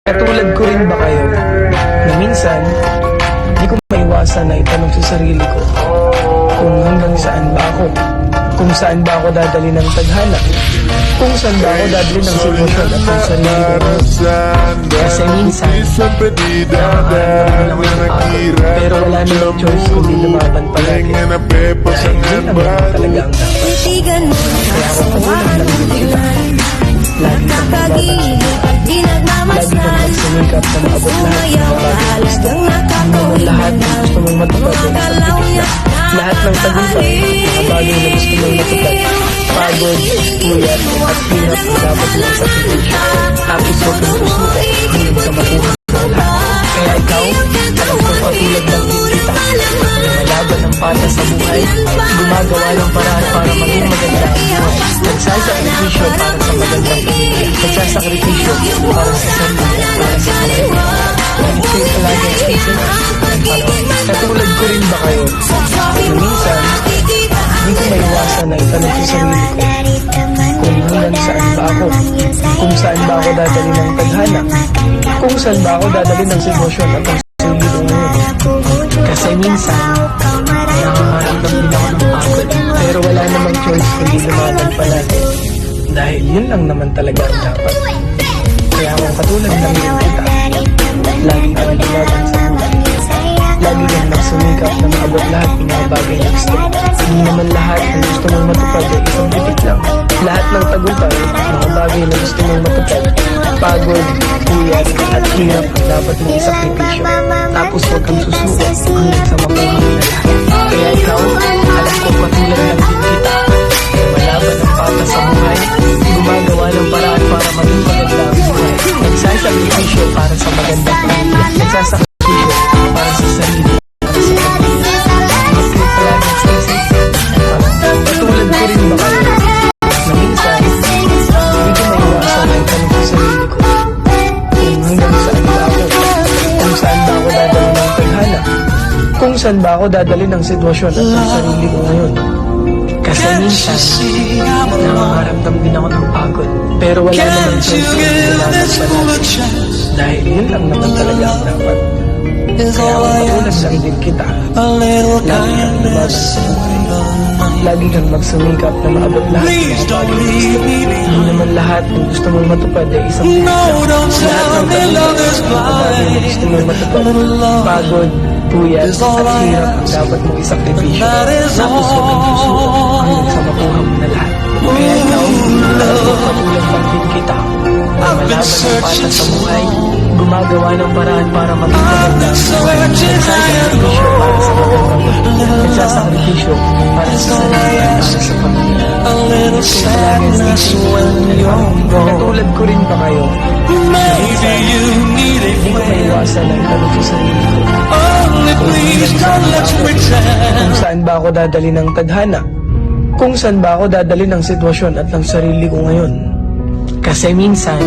Katulad ko rin ba kayo na minsan di ko maiwasan na itanong sa sarili ko kung hanggang saan ba ako, kung saan ba ako dadali ng tadhana, kung saan ba ako dadali ng sitwasyon at ng sarili ko. Kasi minsan nakakaramdaman ako ng pagod, pero wala namang choice kundi lumaban palagi. Kasi yun ang talaga ang dapat. Kaya ako katulad lang din kita, lagi kang magbabansin, lagi kang magsumikap na maabot lahat ng bagay gusto. Hindi naman lahat ng gusto mong matupad ay isang titik lang. Lahat ng tagumpay, mga bagay na gusto mong matupad, pagod, puyat, at hirap na dapat lang sa sakripisyo. Tapos huwag kang susuko hanggang sa makuha mo lahat. Kaya ikaw, alam ko katulad lang din kita, lumalaban ng pata sa buhay, gumagawa ng paraan para maging maganda ang buhay, nagsasakripisyo para sa magandang pamilya, nagsasakripisyo para sa sarili, para sa pamilya. Lagi kayo palagi ang isip at follow. Katulad ko rin ba kayo na minsan di ko maiwasan na itanong sa sarili ko kung hanggang saan ba ako, kung saan ba ako dadali ng tadhana, kung saan ba ako dadali ng sitwasyon at ang sarili ko ngayon. Kasi minsan nakakaramdam din ako ng pagod, pero wala namang choice kundi lumaban palagi, dahil yun lang naman talaga ang dapat. Kaya ako katulad ng kita, lagi kang lumaban sa buhay, lagi kang nagsumikap na maabot lahat ng mga bagay na gusto. Hindi naman lahat ng gusto mong matupad ay isang titik lang. Lahat ng tagumpay, mga bagay na gusto mong matupad, pagod, puyat, at hirap ang dapat mong isakripisyo. Tapos huwag kang susuko hanggang sa makuha mo na lahat. Kaya ikaw, alam ko katulad lang din kita, lumalaban ng pata sa buhay, gumagawa ng paraan para maging maganda ang buhay, nagsasakripisyo para sa magandang pamilya, nagsasakripisyo para sa sarili, para sa pamilya. Huwag kayo palagi sa isip. Katulad ko rin ba kayo na minsan hindi ko maiwasan na itanong sa sarili ko kung hanggang saan ba ako, kung saan ba ako dadali ng tadhana, kung saan ba ako dadali ng sitwasyon at ang sarili ko ngayon. Kasi minsan nakakaramdam din ako ng pagod, pero wala naman choice kundi lumaban palagi, dahil yun lang naman talaga ang dapat. Kaya ako katulad lang din kita, lagi kang lumaban sa buhay, lagi kang magsumikap na maabot lahat ng mga bagay na gusto. Hindi naman lahat ng gusto mong matupad ay isang titik lang. Lahat ng tagumpay, mga bagay na gusto mong matupad, pagod, puyat, at hirap ang dapat mong isakripisyo. Tapos huwag kang susuko hanggang sa makuha mo na lahat. Kaya ikaw, alam ko katulad lang din kita, lumalaban ng pata sa buhay, gumagawa ng paraan para maging maganda ang buhay, nagsasakripisyo para sa magandang pamilya, nagsasakripisyo para sa sarili at para sa pamilya. Kaya palagi ang isip at katulad ko rin ba kayo na minsan hindi ko maiwasan na itanong sa sarili ko kung saan ba ako dadali ng tadhana, kung saan ba ako dadali ng sitwasyon at ng sarili ko ngayon. Kasi minsan